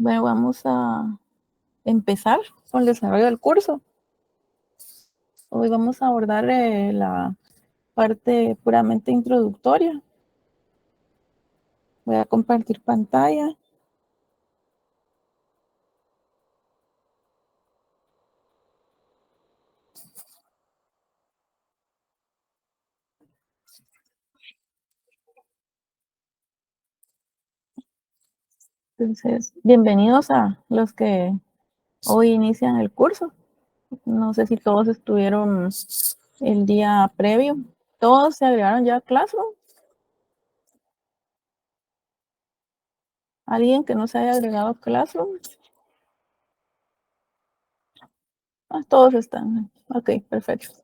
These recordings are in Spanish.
Bueno, vamos a empezar con el desarrollo del curso. Hoy vamos a abordar la parte puramente introductoria. Voy a compartir pantalla. Entonces, bienvenidos a los que hoy inician el curso. No sé si todos estuvieron el día previo. ¿Todos se agregaron ya a Classroom? ¿Alguien que no se haya agregado a Classroom? Todos están. Ok, perfecto.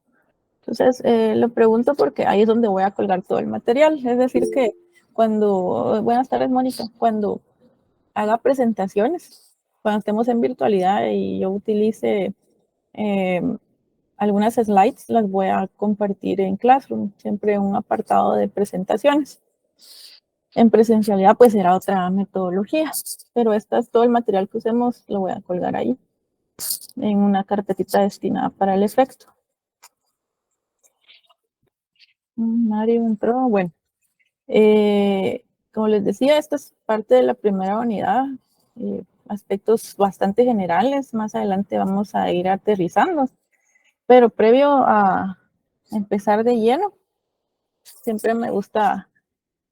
Entonces, lo pregunto porque ahí es donde voy a colgar todo el material. Es decir, que buenas tardes, Mónica, cuando haga presentaciones, cuando estemos en virtualidad y yo utilice eh, algunas slides, las voy a compartir en Classroom, siempre un apartado de presentaciones. En presencialidad, pues será otra metodología, pero esta es todo el material que usemos, lo voy a colgar ahí en una carpetita destinada para el efecto. Mario entró, bueno. Como les decía, esta es parte de la primera unidad, aspectos bastante generales. Más adelante vamos a ir aterrizando, pero previo a empezar de lleno, siempre me gusta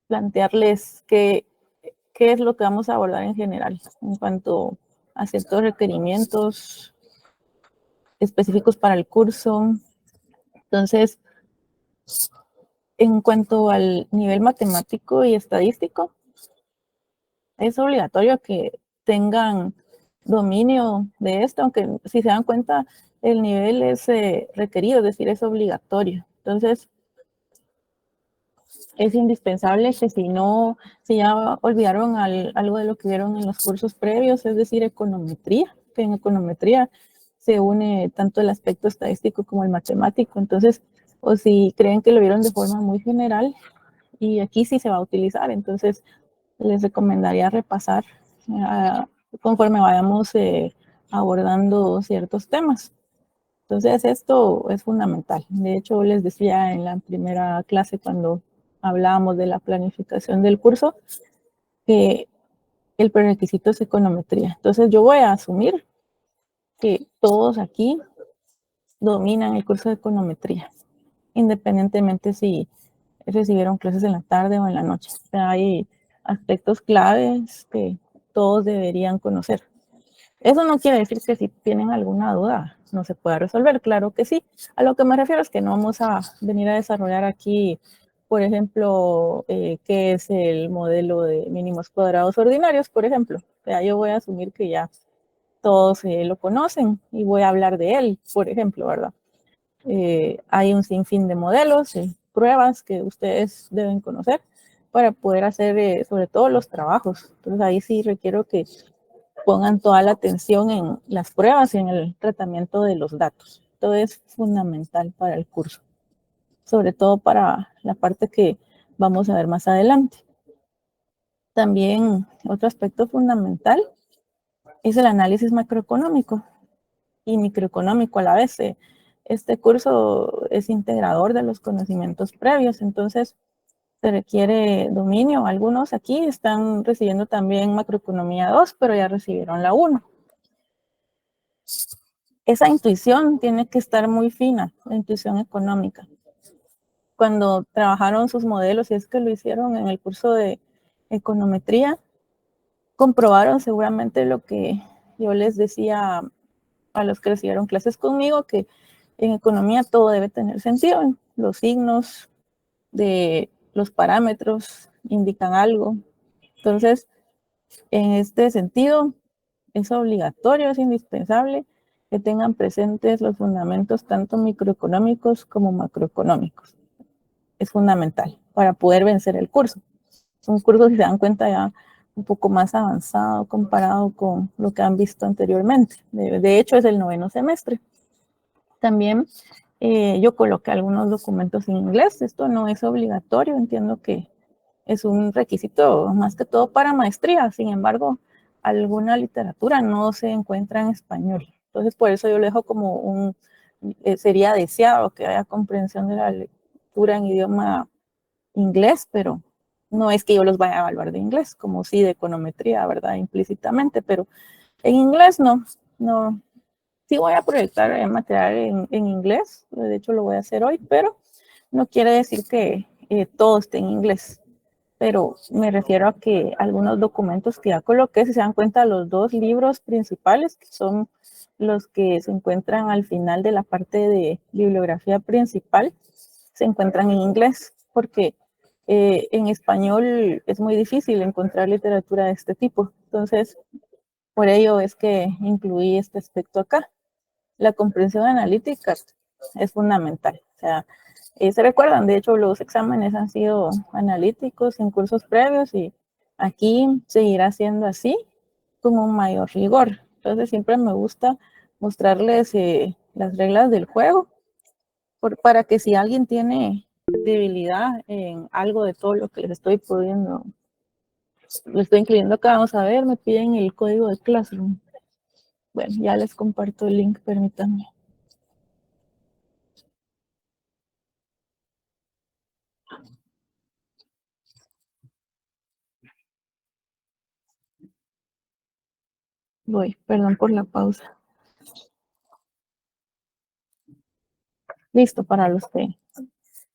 plantearles qué es lo que vamos a abordar en general en cuanto a ciertos requerimientos específicos para el curso. Entonces, en cuanto al nivel matemático y estadístico, es obligatorio que tengan dominio de esto, aunque si se dan cuenta, el nivel es requerido, es decir, es obligatorio. Entonces, es indispensable que si ya olvidaron algo de lo que vieron en los cursos previos, es decir, econometría, que en econometría se une tanto el aspecto estadístico como el matemático. Entonces, o si creen que lo vieron de forma muy general, y aquí sí se va a utilizar, entonces les recomendaría repasar conforme vayamos abordando ciertos temas. Entonces, esto es fundamental. De hecho, les decía en la primera clase cuando hablábamos de la planificación del curso que el prerequisito es econometría. Entonces, yo voy a asumir que todos aquí dominan el curso de econometría, independientemente si recibieron clases en la tarde o en la noche. O sea, hay aspectos claves que todos deberían conocer. Eso no quiere decir que si tienen alguna duda no se pueda resolver, claro que sí. A lo que me refiero es que no vamos a venir a desarrollar aquí, por ejemplo, qué es el modelo de mínimos cuadrados ordinarios, por ejemplo. O sea, yo voy a asumir que ya todos lo conocen y voy a hablar de él, por ejemplo, ¿verdad? Hay un sinfín de modelos y pruebas que ustedes deben conocer para poder hacer sobre todo los trabajos. Entonces ahí sí requiero que pongan toda la atención en las pruebas y en el tratamiento de los datos. Todo es fundamental para el curso, sobre todo para la parte que vamos a ver más adelante. También otro aspecto fundamental es el análisis macroeconómico y microeconómico a la vez. Este curso es integrador de los conocimientos previos, entonces se requiere dominio. Algunos aquí están recibiendo también macroeconomía 2, pero ya recibieron la 1. Esa intuición tiene que estar muy fina, la intuición económica. Cuando trabajaron sus modelos, y es que lo hicieron en el curso de econometría, comprobaron seguramente lo que yo les decía a los que recibieron clases conmigo, que en economía todo debe tener sentido. Los signos de los parámetros indican algo. Entonces, en este sentido, es obligatorio, es indispensable que tengan presentes los fundamentos tanto microeconómicos como macroeconómicos. Es fundamental para poder vencer el curso. Es un curso, si se dan cuenta, ya un poco más avanzado comparado con lo que han visto anteriormente. De hecho, es el 9º semestre. También yo coloqué algunos documentos en inglés. Esto no es obligatorio, entiendo que es un requisito más que todo para maestría. Sin embargo, alguna literatura no se encuentra en español. Entonces, por eso yo lo dejo como sería deseado que haya comprensión de la lectura en idioma inglés, pero no es que yo los vaya a evaluar de inglés, como sí de econometría, ¿verdad? Implícitamente, pero en inglés no. Sí voy a proyectar material en inglés, de hecho lo voy a hacer hoy, pero no quiere decir que todo esté en inglés. Pero me refiero a que algunos documentos que ya coloqué, si se dan cuenta, los dos libros principales, que son los que se encuentran al final de la parte de bibliografía principal, se encuentran en inglés, porque en español es muy difícil encontrar literatura de este tipo. Entonces, por ello es que incluí este aspecto acá. La comprensión analítica es fundamental. O sea, se recuerdan, de hecho, los exámenes han sido analíticos en cursos previos y aquí seguirá siendo así, con un mayor rigor. Entonces, siempre me gusta mostrarles las reglas del juego para que si alguien tiene debilidad en algo de todo lo que les estoy pudiendo, les estoy incluyendo acá, vamos a ver, me piden el código de Classroom. Bueno, ya les comparto el link, permítanme. Voy, perdón por la pausa. Listo, para los que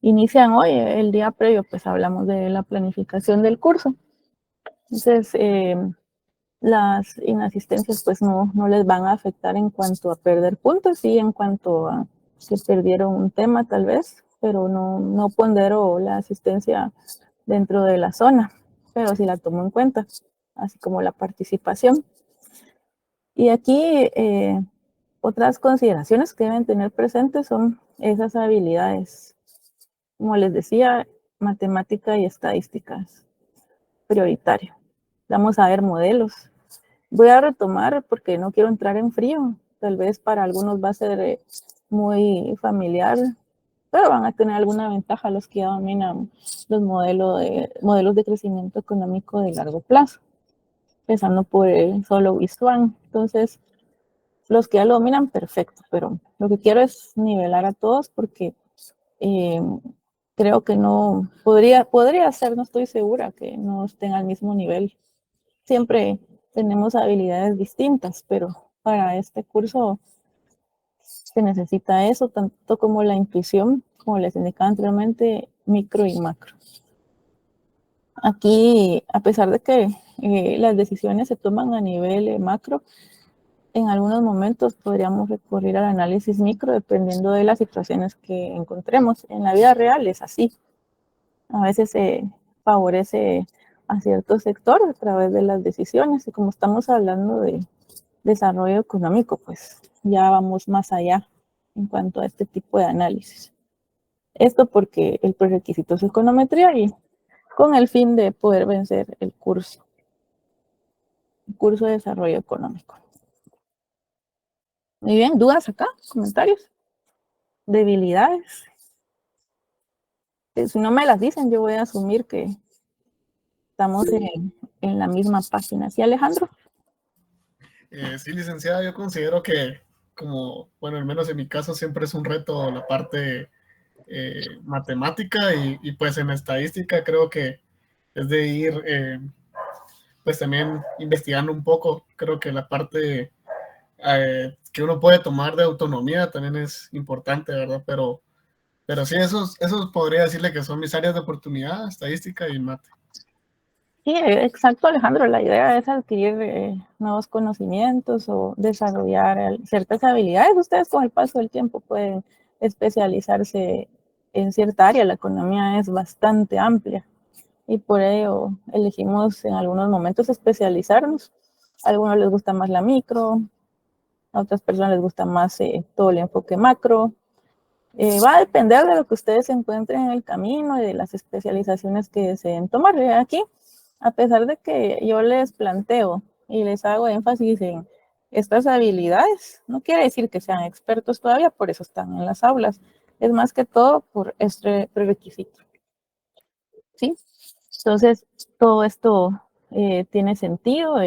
inician hoy, el día previo, pues hablamos de la planificación del curso. Entonces, las inasistencias pues no les van a afectar en cuanto a perder puntos, sí en cuanto a que perdieron un tema tal vez, pero no pondero la asistencia dentro de la zona, pero sí la tomo en cuenta, así como la participación. Y aquí otras consideraciones que deben tener presentes son esas habilidades, como les decía, matemática y estadísticas, prioritario. Vamos a ver modelos. Voy a retomar porque no quiero entrar en frío. Tal vez para algunos va a ser muy familiar, pero van a tener alguna ventaja los que ya dominan los modelos de crecimiento económico de largo plazo, empezando por el solo visual. Entonces, los que ya lo dominan, perfecto, pero lo que quiero es nivelar a todos porque eh, creo que no, podría ser, no estoy segura que no estén al mismo nivel. Siempre tenemos habilidades distintas, pero para este curso se necesita eso, tanto como la intuición, como les indicaba anteriormente, micro y macro. Aquí, a pesar de que las decisiones se toman a nivel macro, en algunos momentos podríamos recurrir al análisis micro dependiendo de las situaciones que encontremos. En la vida real es así. A veces se favorece a cierto sector a través de las decisiones y como estamos hablando de desarrollo económico, pues ya vamos más allá en cuanto a este tipo de análisis. Esto porque el prerequisito es econometría y con el fin de poder vencer el curso de desarrollo económico. Muy bien, ¿dudas acá? ¿Comentarios? ¿Debilidades? Si no me las dicen, yo voy a asumir que estamos en la misma página. ¿Sí, Alejandro? Sí, licenciada, yo considero que como, bueno, al menos en mi caso siempre es un reto la parte matemática y pues en estadística creo que es de ir pues también investigando un poco. Creo que la parte que uno puede tomar de autonomía también es importante, ¿verdad? Pero sí, esos podría decirle que son mis áreas de oportunidad, estadística y mate. Sí, exacto, Alejandro. La idea es adquirir nuevos conocimientos o desarrollar ciertas habilidades. Ustedes con el paso del tiempo pueden especializarse en cierta área. La economía es bastante amplia y por ello elegimos en algunos momentos especializarnos. A algunos les gusta más la micro, a otras personas les gusta más todo el enfoque macro. Va a depender de lo que ustedes encuentren en el camino y de las especializaciones que deseen tomar. Aquí, a pesar de que yo les planteo y les hago énfasis en estas habilidades, no quiere decir que sean expertos todavía, por eso están en las aulas. Es más que todo por este prerequisito. ¿Sí? Entonces, todo esto tiene sentido.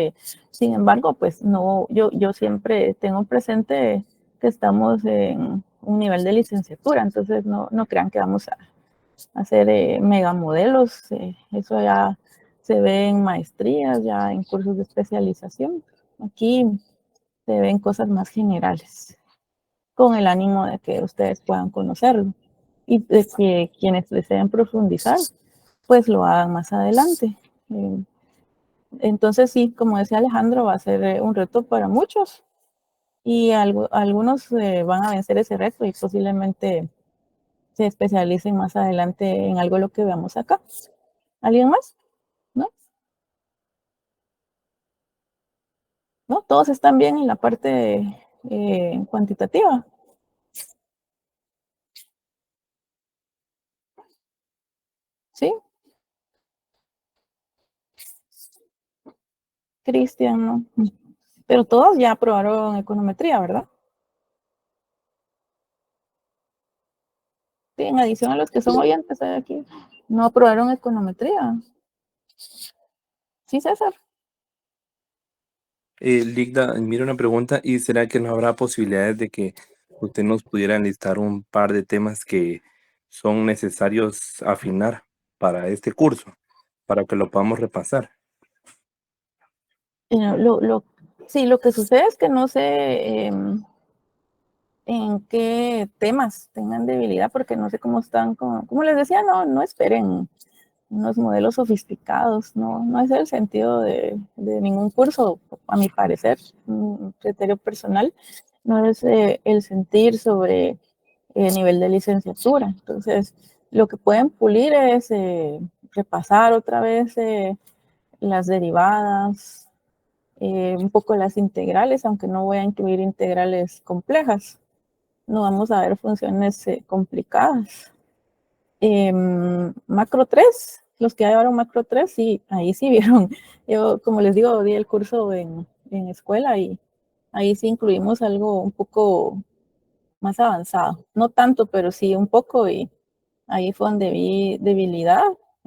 Sin embargo, pues no, yo siempre tengo presente que estamos en un nivel de licenciatura, entonces no crean que vamos a hacer megamodelos, eso ya se ve en maestrías, ya en cursos de especialización. Aquí se ven cosas más generales, con el ánimo de que ustedes puedan conocerlo y de que quienes deseen profundizar, pues lo hagan más adelante. Entonces sí, como decía Alejandro, va a ser un reto para muchos y algunos van a vencer ese reto y posiblemente se especialicen más adelante en algo de lo que veamos acá. ¿Alguien más? ¿No? ¿No? Todos están bien en la parte cuantitativa. ¿Sí? Cristian, ¿no? Pero todos ya aprobaron econometría, ¿verdad? Sí, en adición a los que son oyentes aquí, no aprobaron econometría. Sí, César. Ligda, mira una pregunta, ¿y será que no habrá posibilidades de que usted nos pudiera enlistar un par de temas que son necesarios afinar para este curso, para que lo podamos repasar? Sí, lo que sucede es que no sé en qué temas tengan debilidad, porque no sé cómo están, como les decía, no esperen unos modelos sofisticados, no es el sentido de ningún curso, a mi parecer, un criterio personal, no es el sentir sobre el nivel de licenciatura. Entonces, lo que pueden pulir es repasar otra vez las derivadas, un poco las integrales, aunque no voy a incluir integrales complejas. No vamos a ver funciones complicadas. Macro 3, los que llevaron Macro 3, sí, ahí sí vieron. Yo, como les digo, di el curso en escuela y ahí sí incluimos algo un poco más avanzado. No tanto, pero sí un poco y ahí fue donde vi debilidad.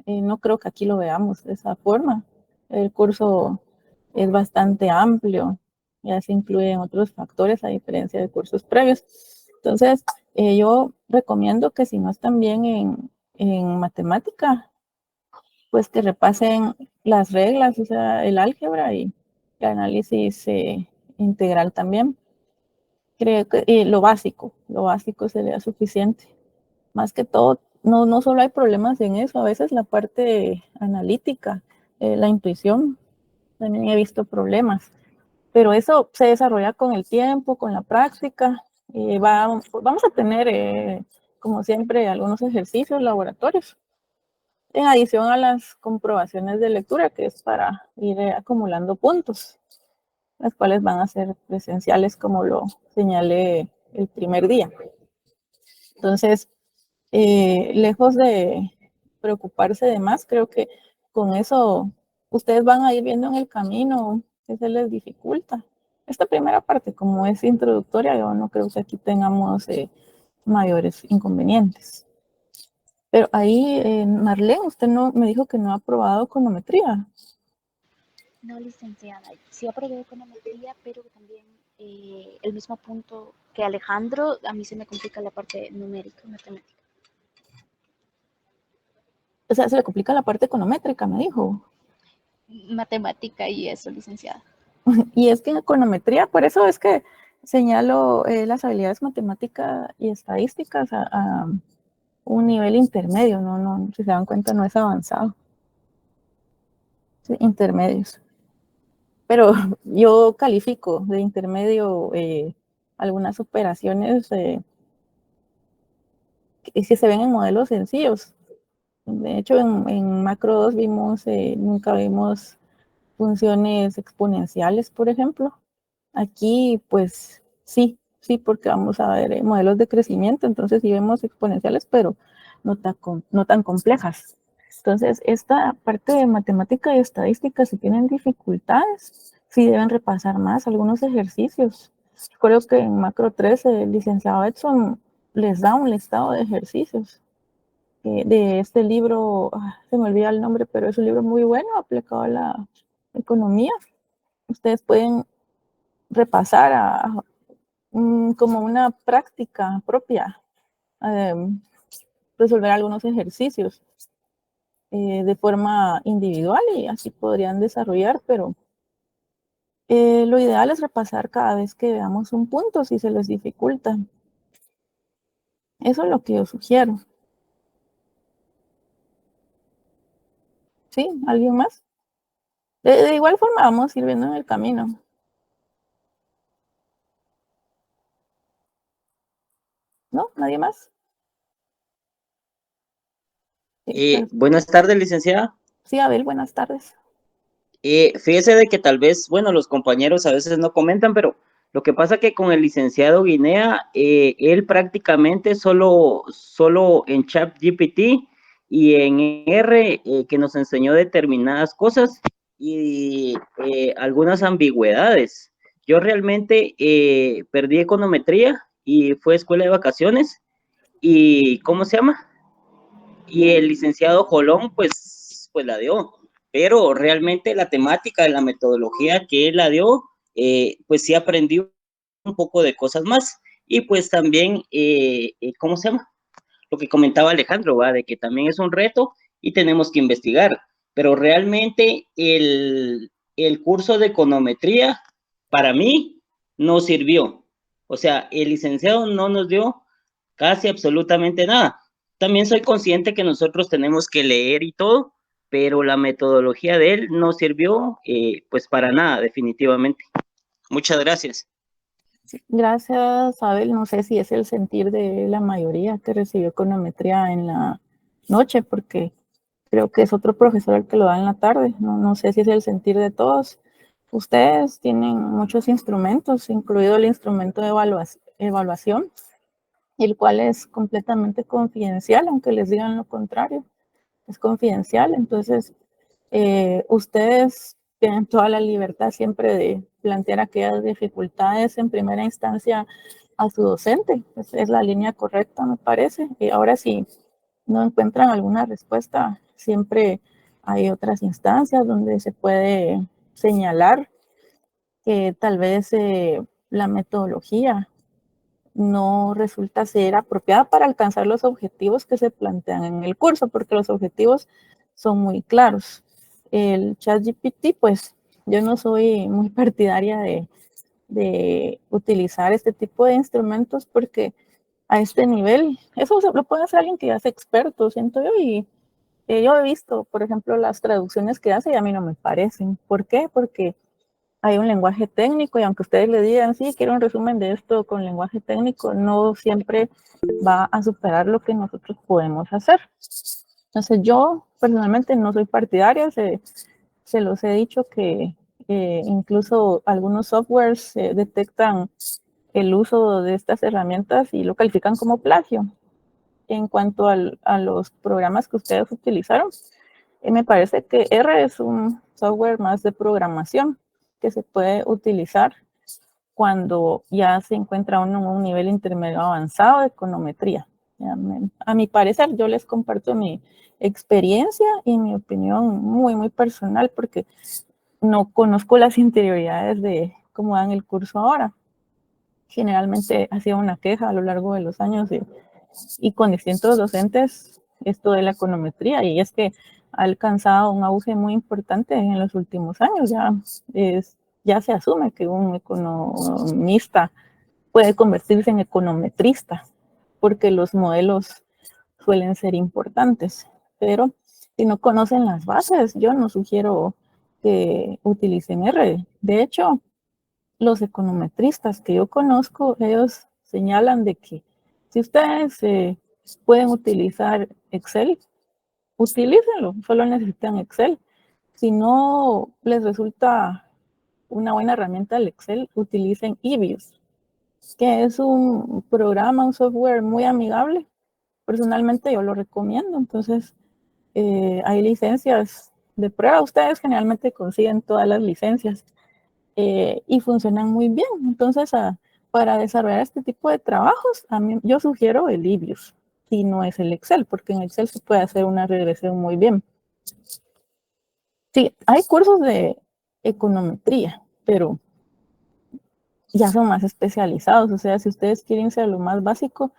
No creo que aquí lo veamos de esa forma. El curso es bastante amplio, ya se incluyen otros factores a diferencia de cursos previos. Entonces, yo recomiendo que si no están bien en matemática, pues que repasen las reglas, o sea, el álgebra y el análisis integral también. Creo que lo básico sería suficiente. Más que todo, no solo hay problemas en eso, a veces la parte analítica, la intuición, también he visto problemas, pero eso se desarrolla con el tiempo, con la práctica. Vamos a tener, como siempre, algunos ejercicios, laboratorios, en adición a las comprobaciones de lectura, que es para ir acumulando puntos, las cuales van a ser presenciales, como lo señalé el primer día. Entonces, lejos de preocuparse de más, creo que con eso ustedes van a ir viendo en el camino que se les dificulta. Esta primera parte, como es introductoria, yo no creo que aquí tengamos mayores inconvenientes. Pero ahí, Marlene, usted no me dijo que no ha aprobado econometría. No, licenciada, sí aprobé econometría, pero también el mismo punto que Alejandro, a mí se me complica la parte numérica, matemática. O sea, se le complica la parte econométrica, me dijo. Matemática y eso, licenciada. Y es que en econometría, por eso es que señalo las habilidades matemáticas y estadísticas a un nivel intermedio, si se dan cuenta, no es avanzado. Sí, intermedios. Pero yo califico de intermedio algunas operaciones que se ven en modelos sencillos. De hecho, en macro 2 nunca vimos funciones exponenciales, por ejemplo. Aquí, pues sí, porque vamos a ver modelos de crecimiento, entonces sí vemos exponenciales, pero no tan complejas. Entonces, esta parte de matemática y estadística, si tienen dificultades, sí deben repasar más algunos ejercicios. Creo que en Macro 3 el licenciado Edson les da un listado de ejercicios de este libro, se me olvida el nombre, pero es un libro muy bueno aplicado a la economía, ustedes pueden repasar como una práctica propia, resolver algunos ejercicios de forma individual y así podrían desarrollar, pero lo ideal es repasar cada vez que veamos un punto si se les dificulta. Eso es lo que yo sugiero. ¿Sí? ¿Alguien más? De igual forma vamos a ir viendo en el camino. ¿No? ¿Nadie más? Buenas tardes, licenciada. Sí, Abel, buenas tardes. Fíjese de que tal vez, bueno, los compañeros a veces no comentan, pero lo que pasa que con el licenciado Guinea, él prácticamente solo en ChatGPT y en R, que nos enseñó determinadas cosas y algunas ambigüedades. Yo realmente perdí econometría y fue escuela de vacaciones y, ¿cómo se llama? Y el licenciado Jolón, pues la dio, pero realmente la temática de la metodología que él la dio, pues sí aprendí un poco de cosas más. Y pues también, ¿cómo se llama? Lo que comentaba Alejandro, ¿va? De que también es un reto y tenemos que investigar. Pero realmente el curso de econometría para mí no sirvió. O sea, el licenciado no nos dio casi absolutamente nada. También soy consciente que nosotros tenemos que leer y todo, pero la metodología de él no sirvió pues para nada, definitivamente. Muchas gracias. Gracias, Abel. No sé si es el sentir de la mayoría que recibió econometría en la noche, porque creo que es otro profesor el que lo da en la tarde. No sé si es el sentir de todos. Ustedes tienen muchos instrumentos, incluido el instrumento de evaluación, el cual es completamente confidencial, aunque les digan lo contrario. Es confidencial, entonces ustedes tienen toda la libertad siempre de plantear aquellas dificultades en primera instancia a su docente. Pues es la línea correcta, me parece. Y ahora si no encuentran alguna respuesta, siempre hay otras instancias donde se puede señalar que tal vez la metodología no resulta ser apropiada para alcanzar los objetivos que se plantean en el curso, porque los objetivos son muy claros. El ChatGPT, pues yo no soy muy partidaria de utilizar este tipo de instrumentos porque a este nivel, eso lo puede hacer alguien que ya es experto, siento yo, y yo he visto, por ejemplo, las traducciones que hace y a mí no me parecen. ¿Por qué? Porque hay un lenguaje técnico y aunque ustedes le digan, sí, quiero un resumen de esto con lenguaje técnico, no siempre va a superar lo que nosotros podemos hacer. Entonces yo personalmente no soy partidaria, se los he dicho que incluso algunos softwares detectan el uso de estas herramientas y lo califican como plagio. En cuanto a los programas que ustedes utilizaron, me parece que R es un software más de programación que se puede utilizar cuando ya se encuentra uno en un nivel intermedio avanzado de econometría. A mi parecer, yo les comparto mi experiencia y mi opinión muy, muy personal porque no conozco las interioridades de cómo dan el curso ahora. Generalmente ha sido una queja a lo largo de los años y con distintos docentes esto de la econometría, y es que ha alcanzado un auge muy importante en los últimos años. Ya se asume que un economista puede convertirse en econometrista, porque los modelos suelen ser importantes, pero si no conocen las bases, yo no sugiero que utilicen R. De hecho, los econometristas que yo conozco, ellos señalan de que si ustedes pueden utilizar Excel, utilícenlo, solo necesitan Excel. Si no les resulta una buena herramienta el Excel, utilicen EBIOS, que es un programa, un software muy amigable. Personalmente yo lo recomiendo. Entonces, hay licencias de prueba. Ustedes generalmente consiguen todas las licencias y funcionan muy bien. Entonces, para desarrollar este tipo de trabajos, yo sugiero el EBIOS, si no es el Excel, porque en Excel se puede hacer una regresión muy bien. Sí, hay cursos de econometría, pero ya son más especializados. O sea, si ustedes quieren irse a lo más básico,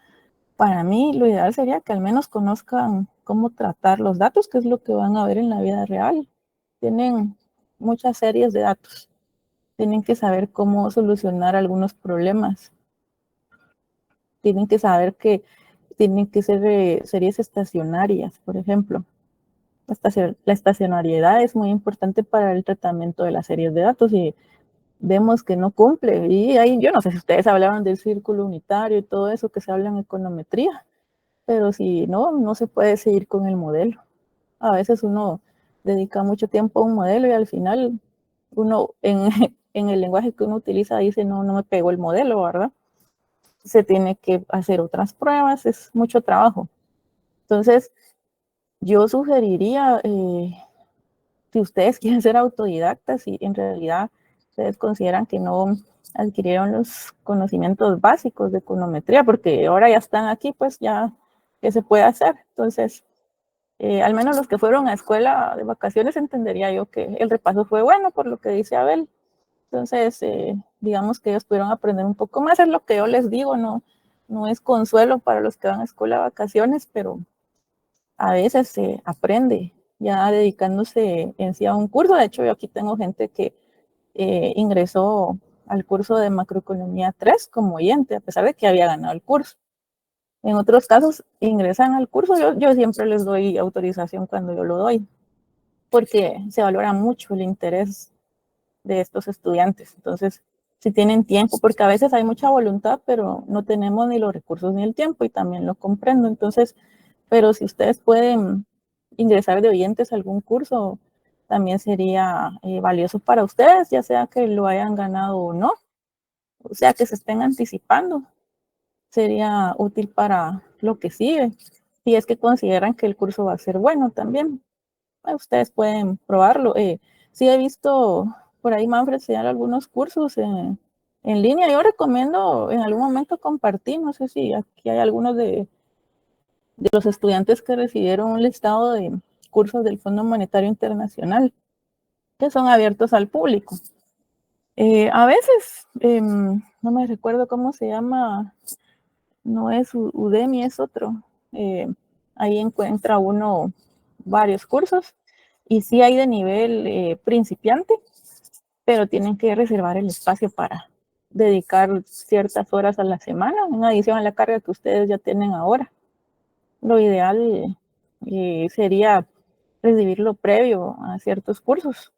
para mí lo ideal sería que al menos conozcan cómo tratar los datos, que es lo que van a ver en la vida real. Tienen muchas series de datos. Tienen que saber cómo solucionar algunos problemas. Tienen que saber que tienen que ser series estacionarias, por ejemplo. La estacionariedad es muy importante para el tratamiento de las series de datos y vemos que no cumple. Y ahí, yo no sé si ustedes hablaban del círculo unitario y todo eso que se habla en econometría, pero si no, no se puede seguir con el modelo. A veces uno dedica mucho tiempo a un modelo y al final uno en el lenguaje que uno utiliza dice, no, no me pegó el modelo, ¿verdad? Se tiene que hacer otras pruebas, es mucho trabajo. Entonces, yo sugeriría, si ustedes quieren ser autodidactas y en realidad ustedes consideran que no adquirieron los conocimientos básicos de econometría, porque ahora ya están aquí, pues ya, ¿qué se puede hacer? Entonces, al menos los que fueron a escuela de vacaciones entendería yo que el repaso fue bueno, por lo que dice Abel. Entonces, digamos que ellos pudieron aprender un poco más, es lo que yo les digo, no es consuelo para los que van a escuela de vacaciones, pero a veces se aprende ya dedicándose en sí a un curso. De hecho, yo aquí tengo gente que ingresó al curso de macroeconomía 3 como oyente, a pesar de que había ganado el curso. En otros casos, ingresan al curso, yo siempre les doy autorización cuando yo lo doy, porque se valora mucho el interés de estos estudiantes. Entonces, si tienen tiempo, porque a veces hay mucha voluntad, pero no tenemos ni los recursos ni el tiempo, y también lo comprendo. Entonces, pero si ustedes pueden ingresar de oyentes a algún curso, también sería valioso para ustedes, ya sea que lo hayan ganado o no, o sea, que se estén anticipando. Sería útil para lo que sigue. Si es que consideran que el curso va a ser bueno también, ustedes pueden probarlo. Sí he visto por ahí Manfred enseñar algunos cursos en línea. Yo recomiendo en algún momento compartir, no sé si aquí hay algunos de los estudiantes que recibieron un listado de cursos del Fondo Monetario Internacional que son abiertos al público. A veces, no me recuerdo cómo se llama, no es Udemy, es otro. Ahí encuentra uno varios cursos y sí hay de nivel principiante, pero tienen que reservar el espacio para dedicar ciertas horas a la semana, en adición a la carga que ustedes ya tienen ahora. Lo ideal sería recibirlo previo a ciertos cursos.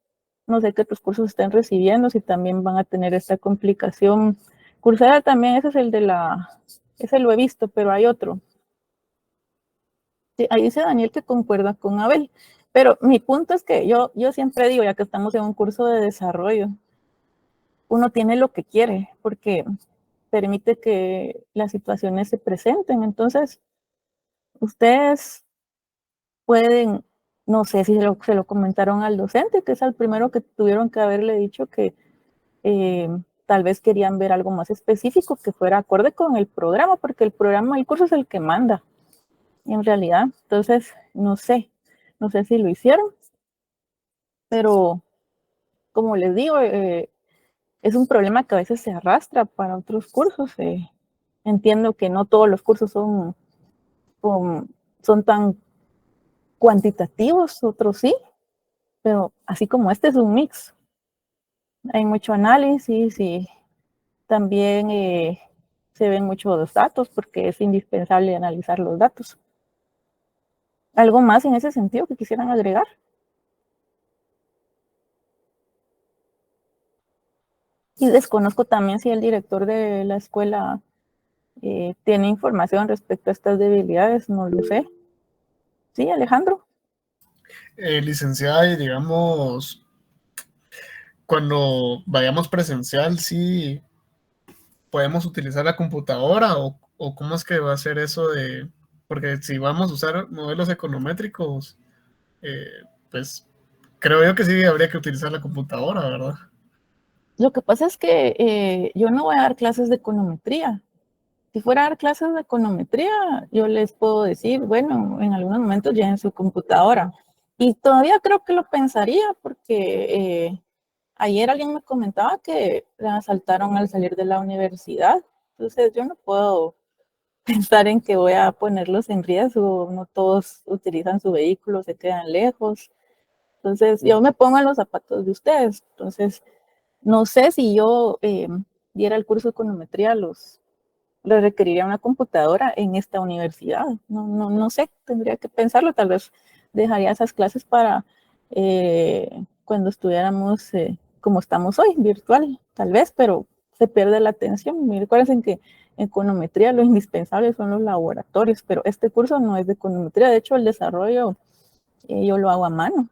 No sé qué otros cursos estén recibiendo, si también van a tener esta complicación. Coursera también, ese es el de ese lo he visto, pero hay otro. Sí, ahí dice Daniel que concuerda con Abel, pero mi punto es que yo siempre digo, ya que estamos en un curso de desarrollo, uno tiene lo que quiere, porque permite que las situaciones se presenten. Entonces, ustedes pueden, no sé si se lo comentaron al docente, que es el primero que tuvieron que haberle dicho que tal vez querían ver algo más específico que fuera acorde con el programa, porque el programa, el curso es el que manda, en realidad. Entonces, no sé si lo hicieron, pero como les digo, es un problema que a veces se arrastra para otros cursos. Entiendo que no todos los cursos son tan cuantitativos, otros sí, pero así como este es un mix. Hay mucho análisis y también se ven muchos datos porque es indispensable analizar los datos. ¿Algo más en ese sentido que quisieran agregar? Y desconozco también si el director de la escuela tiene información respecto a estas debilidades, no lo sé. Sí, Alejandro. Licenciada, y digamos, cuando vayamos presencial, sí podemos utilizar la computadora o cómo es que va a ser eso de, porque si vamos a usar modelos econométricos, pues creo yo que sí habría que utilizar la computadora, ¿verdad? Lo que pasa es que yo no voy a dar clases de econometría. Si fuera a dar clases de econometría, yo les puedo decir, bueno, en algunos momentos ya en su computadora. Y todavía creo que lo pensaría porque ayer alguien me comentaba que la asaltaron al salir de la universidad. Entonces yo no puedo pensar en que voy a ponerlos en riesgo. No todos utilizan su vehículo, se quedan lejos. Entonces yo me pongo en los zapatos de ustedes. Entonces no sé si yo diera el curso de econometría, les requeriría una computadora en esta universidad. No sé, tendría que pensarlo. Tal vez dejaría esas clases para cuando estuviéramos como estamos hoy, virtual, tal vez, pero se pierde la atención. Recuerden que en econometría lo indispensable son los laboratorios, pero este curso no es de econometría. De hecho, el desarrollo yo lo hago a mano.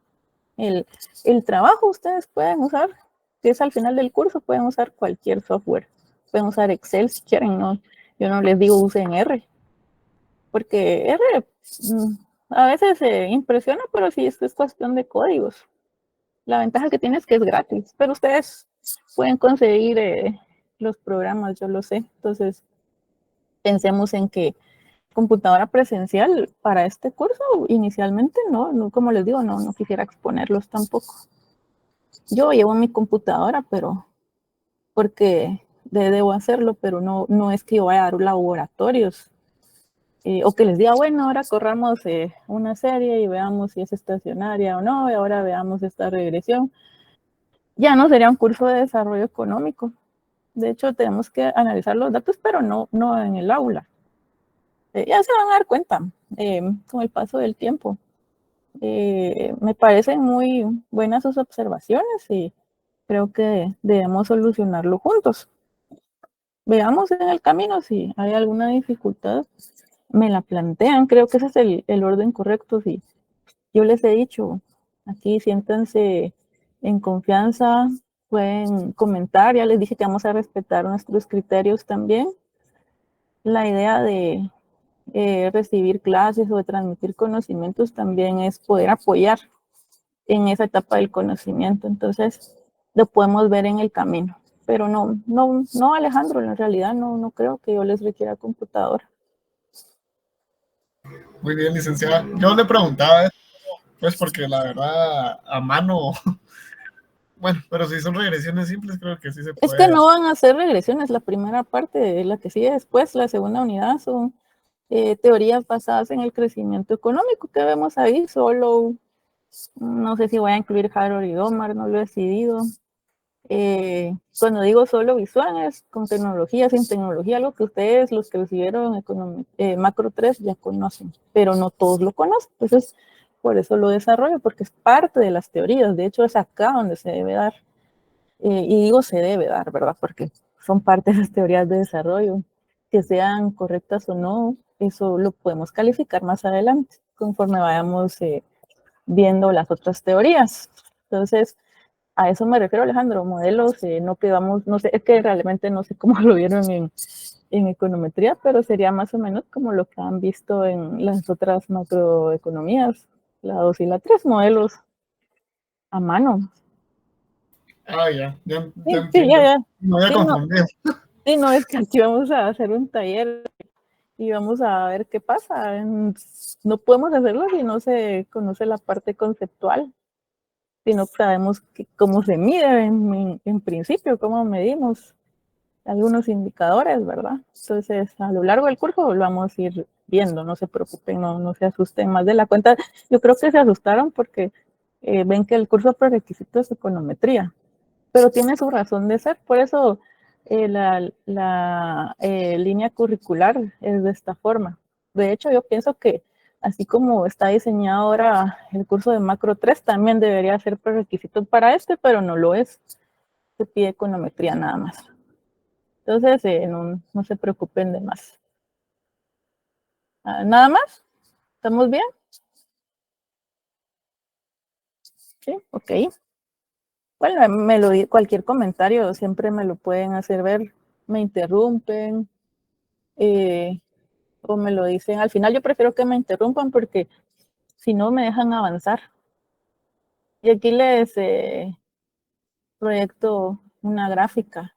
El trabajo ustedes pueden usar, que es al final del curso, pueden usar cualquier software. Pueden usar Excel si quieren, no, yo no les digo usen R, porque R a veces se impresiona, pero sí es cuestión de códigos. La ventaja que tiene es que es gratis, pero ustedes pueden conseguir los programas, yo lo sé. Entonces, pensemos en que computadora presencial para este curso, inicialmente no, como les digo, no quisiera exponerlos tampoco. Yo llevo mi computadora, pero porque debo hacerlo, pero no es que yo vaya a dar laboratorios o que les diga, bueno, ahora corramos una serie y veamos si es estacionaria o no, y ahora veamos esta regresión. Ya no sería un curso de desarrollo económico. De hecho, tenemos que analizar los datos, pero no en el aula. Ya se van a dar cuenta con el paso del tiempo. Me parecen muy buenas sus observaciones y creo que debemos solucionarlo juntos. Veamos en el camino si hay alguna dificultad, me la plantean. Creo que ese es el orden correcto. Si yo les he dicho, aquí siéntanse en confianza, pueden comentar. Ya les dije que vamos a respetar nuestros criterios también. La idea de recibir clases o de transmitir conocimientos también es poder apoyar en esa etapa del conocimiento. Entonces, lo podemos ver en el camino. Pero no, Alejandro, en realidad no creo que yo les requiera computadora. Muy bien, licenciada. Yo le preguntaba esto, pues porque la verdad, a mano, bueno, pero si son regresiones simples, creo que sí se Es puede que no hacer. van a ser regresiones. La primera parte, la que sigue después, la segunda unidad, son teorías basadas en el crecimiento económico que vemos ahí. Solo, no sé si voy a incluir Harold y Omar, no lo he decidido. Cuando digo solo visual es con tecnología, sin tecnología, algo que ustedes, los que recibieron Macro 3 ya conocen, pero no todos lo conocen. Entonces, por eso lo desarrollo, porque es parte de las teorías. De hecho, es acá donde se debe dar, y digo se debe dar, ¿verdad? Porque son parte de las teorías de desarrollo. Que sean correctas o no, eso lo podemos calificar más adelante, conforme vayamos viendo las otras teorías. Entonces, a eso me refiero, Alejandro, modelos, no que vamos, no sé, es que realmente no sé cómo lo vieron en econometría, pero sería más o menos como lo que han visto en las otras macroeconomías, la 2 y la 3, modelos a mano. Ah, ya Sí, sí, entiendo. ya. Me había Sí, confundido. sí, no, es que aquí vamos a hacer un taller y vamos a ver qué pasa. No podemos hacerlo si no se conoce la parte conceptual, si no sabemos cómo se mide en principio, cómo medimos algunos indicadores, ¿verdad? Entonces, a lo largo del curso lo vamos a ir viendo, no se preocupen, no se asusten más de la cuenta. Yo creo que se asustaron porque ven que el curso prerequisito es econometría, pero tiene su razón de ser, por eso la línea curricular es de esta forma. De hecho, yo pienso que así como está diseñado ahora el curso de Macro 3, también debería ser prerequisito para este, pero no lo es. Se pide econometría nada más. Entonces, no se preocupen de más. ¿Nada más? ¿Estamos bien? Sí, ok. Bueno, cualquier comentario siempre me lo pueden hacer ver. Me interrumpen o me lo dicen. Al final yo prefiero que me interrumpan porque si no me dejan avanzar. Y aquí les proyecto una gráfica,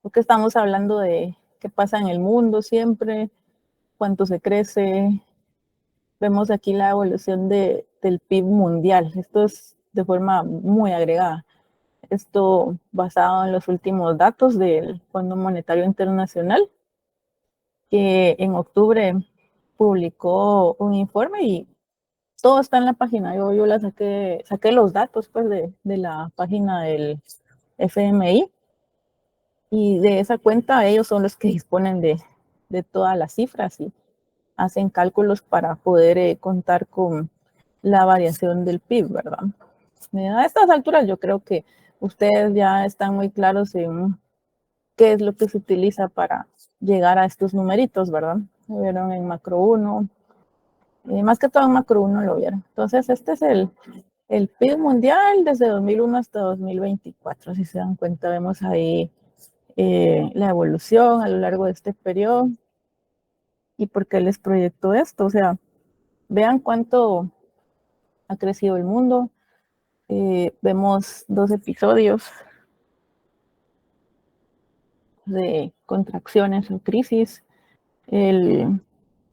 porque estamos hablando de qué pasa en el mundo siempre, cuánto se crece. Vemos aquí la evolución del PIB mundial. Esto es de forma muy agregada. esto basado en los últimos datos del Fondo Monetario Internacional, que en octubre publicó un informe y todo está en la página. Yo la saqué los datos pues de la página del FMI, y de esa cuenta ellos son los que disponen de todas las cifras y hacen cálculos para poder contar con la variación del PIB, ¿verdad? A estas alturas yo creo que ustedes ya están muy claros en qué es lo que se utiliza para llegar a estos numeritos, ¿verdad? Lo vieron en macro 1, más que todo en macro 1 lo vieron. Entonces este es el PIB mundial desde 2001 hasta 2024. Si se dan cuenta, vemos ahí la evolución a lo largo de este periodo. ¿Y por qué les proyecto esto? O sea, vean cuánto ha crecido el mundo. Vemos 2 episodios de contracciones o crisis. El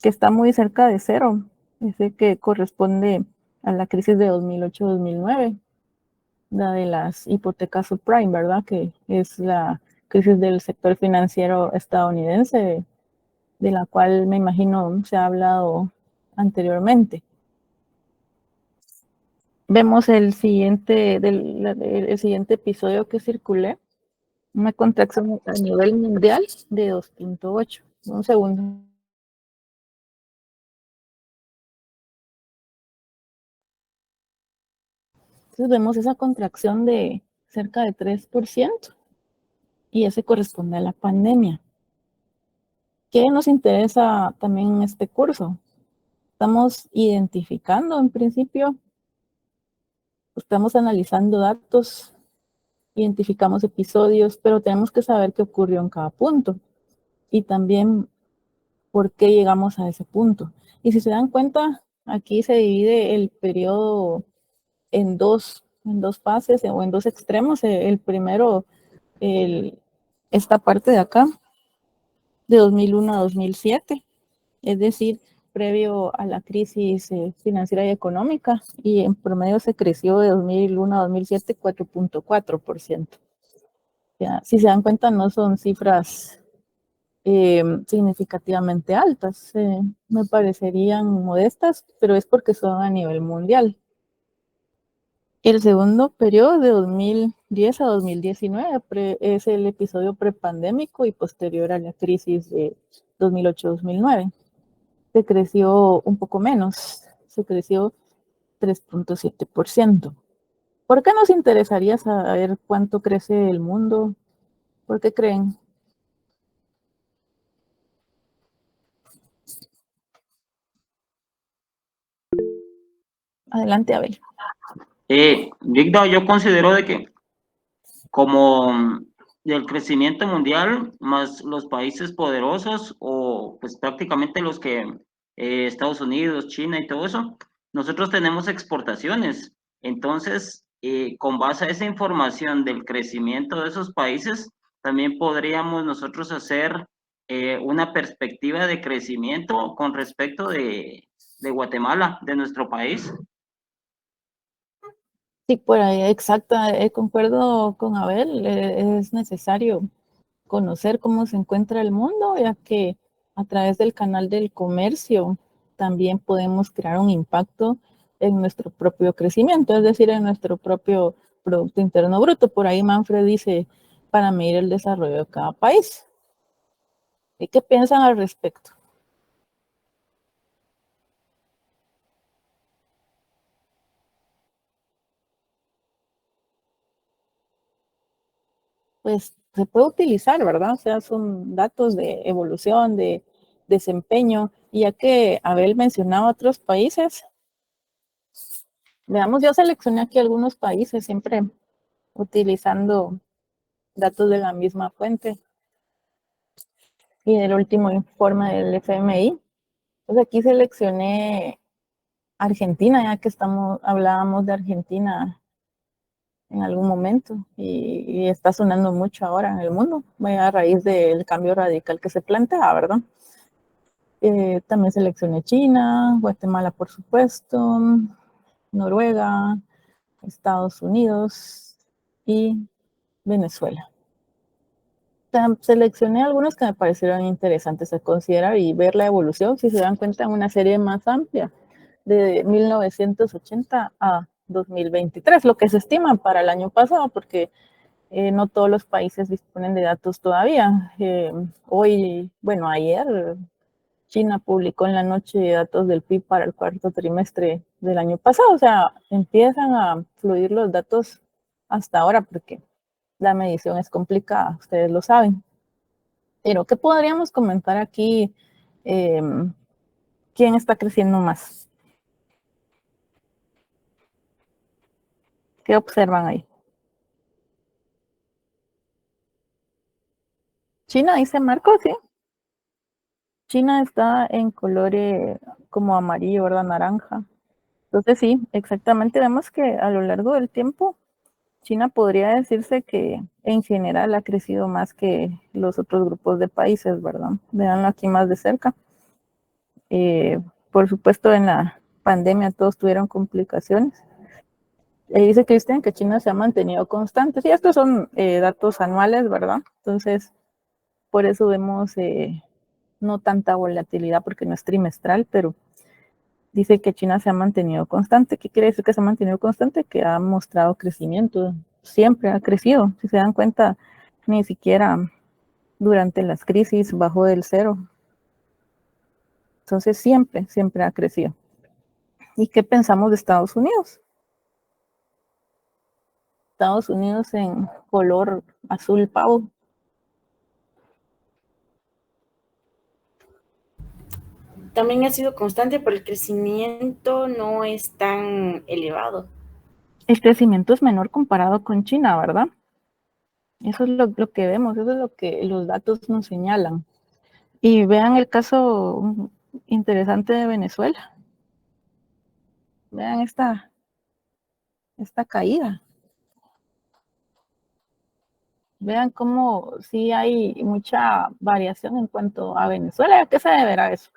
que está muy cerca de cero, ese que corresponde a la crisis de 2008-2009, la de las hipotecas subprime, ¿verdad? Que es la crisis del sector financiero estadounidense, de la cual me imagino se ha hablado anteriormente. Vemos el siguiente episodio que circulé, una contracción a nivel mundial de 2.8. Un segundo. Entonces vemos esa contracción de cerca de 3% y ese corresponde a la pandemia. ¿Qué nos interesa también en este curso? Estamos identificando en principio, estamos analizando datos, identificamos episodios, pero tenemos que saber qué ocurrió en cada punto y también por qué llegamos a ese punto. Y si se dan cuenta, aquí se divide el periodo en dos fases o en 2 extremos. El primero, esta parte de acá, de 2001 a 2007, es decir, previo a la crisis financiera y económica, y en promedio se creció de 2001 a 2007 4.4%. Ya, si se dan cuenta, no son cifras significativamente altas, me parecerían modestas, pero es porque son a nivel mundial. El segundo periodo de 2010 a 2019 es el episodio prepandémico y posterior a la crisis de 2008-2009. Se creció un poco menos, se creció 3.7%. ¿Por qué nos interesaría saber cuánto crece el mundo? ¿Por qué creen? Adelante, Abel. Víctor, yo considero de que como el crecimiento mundial más los países poderosos o pues prácticamente los que Estados Unidos, China y todo eso, nosotros tenemos exportaciones. Entonces, con base a esa información del crecimiento de esos países, también podríamos nosotros hacer una perspectiva de crecimiento con respecto de Guatemala, de nuestro país. Sí, por ahí, exacta, concuerdo con Abel, es necesario conocer cómo se encuentra el mundo, ya que a través del canal del comercio también podemos crear un impacto en nuestro propio crecimiento, es decir, en nuestro propio Producto Interno Bruto. Por ahí Manfred dice, para medir el desarrollo de cada país. ¿Y qué piensan al respecto? Pues se puede utilizar, ¿verdad? O sea, son datos de evolución, de desempeño, y ya que Abel mencionaba otros países, veamos, yo seleccioné aquí algunos países, siempre utilizando datos de la misma fuente y del último informe del FMI. Pues aquí seleccioné Argentina, ya que hablábamos de Argentina en algún momento y está sonando mucho ahora en el mundo, a raíz del cambio radical que se plantea, ¿verdad? También seleccioné China, Guatemala, por supuesto, Noruega, Estados Unidos, y Venezuela. Seleccioné algunos que me parecieron interesantes a considerar y ver la evolución, si se dan cuenta, en una serie más amplia, de 1980 a 2023, lo que se estima para el año pasado, porque no todos los países disponen de datos todavía. Hoy, bueno, ayer, China publicó en la noche datos del PIB para el cuarto trimestre del año pasado, o sea, empiezan a fluir los datos hasta ahora, porque la medición es complicada, ustedes lo saben. Pero, ¿qué podríamos comentar aquí? ¿Quién está creciendo más? ¿Qué observan ahí? China, dice Marco, sí. China está en colores como amarillo, ¿verdad? Naranja. Entonces sí, exactamente. Vemos que a lo largo del tiempo, China podría decirse que en general ha crecido más que los otros grupos de países, ¿verdad? Veanlo aquí más de cerca. Por supuesto, en la pandemia todos tuvieron complicaciones. Dice Cristian que China se ha mantenido constante. Sí, estos son datos anuales, ¿verdad? Entonces, por eso vemos no tanta volatilidad porque no es trimestral, pero dice que China se ha mantenido constante. ¿Qué quiere decir que se ha mantenido constante? Que ha mostrado crecimiento. Siempre ha crecido. Si se dan cuenta, ni siquiera durante las crisis bajó del cero. Entonces, siempre ha crecido. ¿Y qué pensamos de Estados Unidos? Estados Unidos en color azul pavo. También ha sido constante, pero el crecimiento no es tan elevado. El crecimiento es menor comparado con China, ¿verdad? Eso es lo que vemos, eso es lo que los datos nos señalan. Y vean el caso interesante de Venezuela. Vean esta caída. Vean cómo sí hay mucha variación en cuanto a Venezuela. ¿A qué se deberá eso?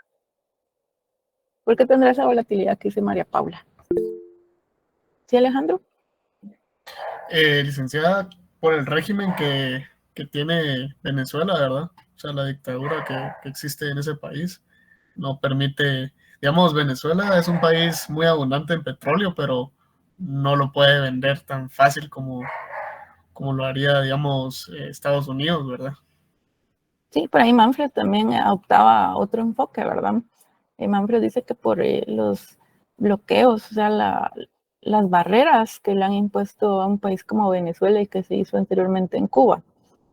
¿Por qué tendrá esa volatilidad que dice María Paula? ¿Sí, Alejandro? Licenciada, por el régimen que tiene Venezuela, ¿verdad? O sea, la dictadura que existe en ese país no permite, digamos, Venezuela es un país muy abundante en petróleo, pero no lo puede vender tan fácil como lo haría, digamos, Estados Unidos, ¿verdad? Sí, por ahí Manfred también adoptaba otro enfoque, ¿verdad? Manfred dice que por los bloqueos, o sea, las barreras que le han impuesto a un país como Venezuela y que se hizo anteriormente en Cuba.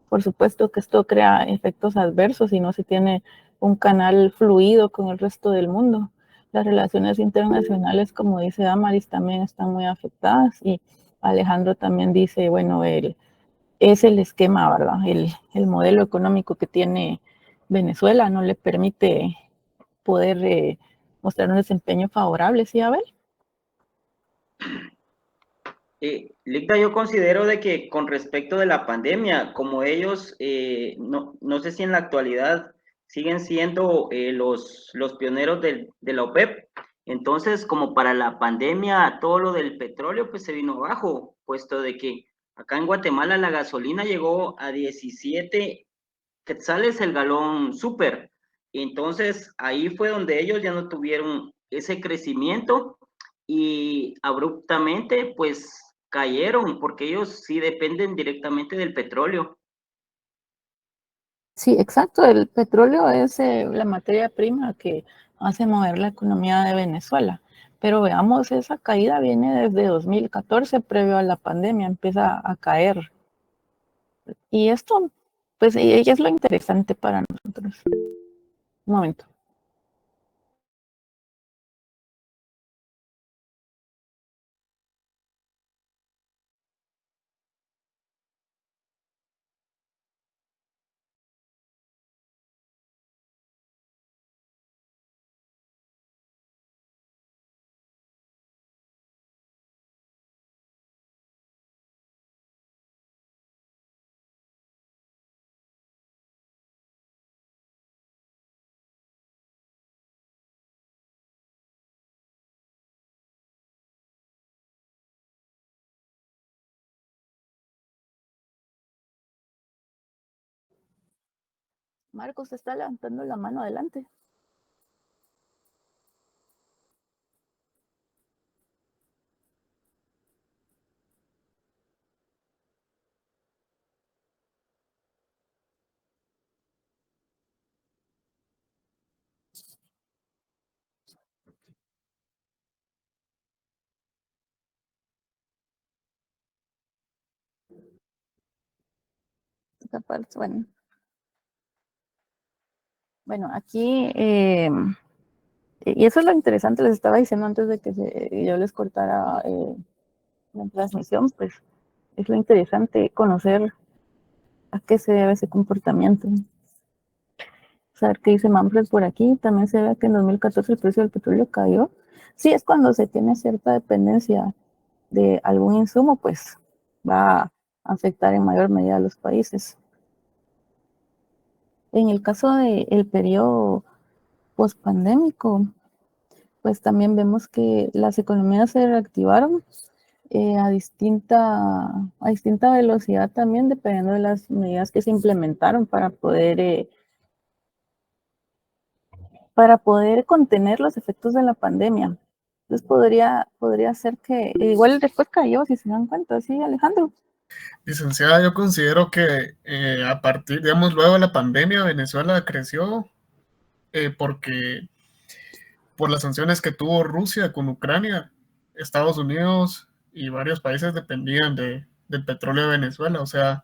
Por supuesto que esto crea efectos adversos y no se tiene un canal fluido con el resto del mundo. Las relaciones internacionales, como dice Damaris, también están muy afectadas y Alejandro también dice, bueno, es el esquema, ¿verdad? El modelo económico que tiene Venezuela no le permite poder mostrar un desempeño favorable, ¿sí, Abel? Licta, yo considero de que con respecto de la pandemia, como ellos, no sé si en la actualidad siguen siendo los pioneros de la OPEP, entonces como para la pandemia todo lo del petróleo pues se vino abajo, puesto de que acá en Guatemala la gasolina llegó a 17 quetzales el galón súper, entonces ahí fue donde ellos ya no tuvieron ese crecimiento y abruptamente pues cayeron porque ellos sí dependen directamente del petróleo. Sí, exacto. El petróleo es la materia prima que hace mover la economía de Venezuela. Pero veamos, esa caída viene desde 2014, previo a la pandemia, empieza a caer. Y esto, pues, es lo interesante para nosotros. Un momento. Marcos está levantando la mano adelante. Esta parte, bueno, aquí, y eso es lo interesante, les estaba diciendo antes de que yo les cortara la transmisión, pues es lo interesante conocer a qué se debe ese comportamiento. Saber qué dice Manfred por aquí. También se ve que en 2014 el precio del petróleo cayó. Sí, es cuando se tiene cierta dependencia de algún insumo, pues va a afectar en mayor medida a los países. En el caso del periodo pospandémico, pues también vemos que las economías se reactivaron a distinta velocidad también, dependiendo de las medidas que se implementaron para poder contener los efectos de la pandemia. Entonces podría ser que igual después cayó, si se dan cuenta, ¿sí, Alejandro? Licenciada, yo considero que a partir, digamos, luego de la pandemia, Venezuela creció porque por las sanciones que tuvo Rusia con Ucrania, Estados Unidos y varios países dependían del petróleo de Venezuela. O sea,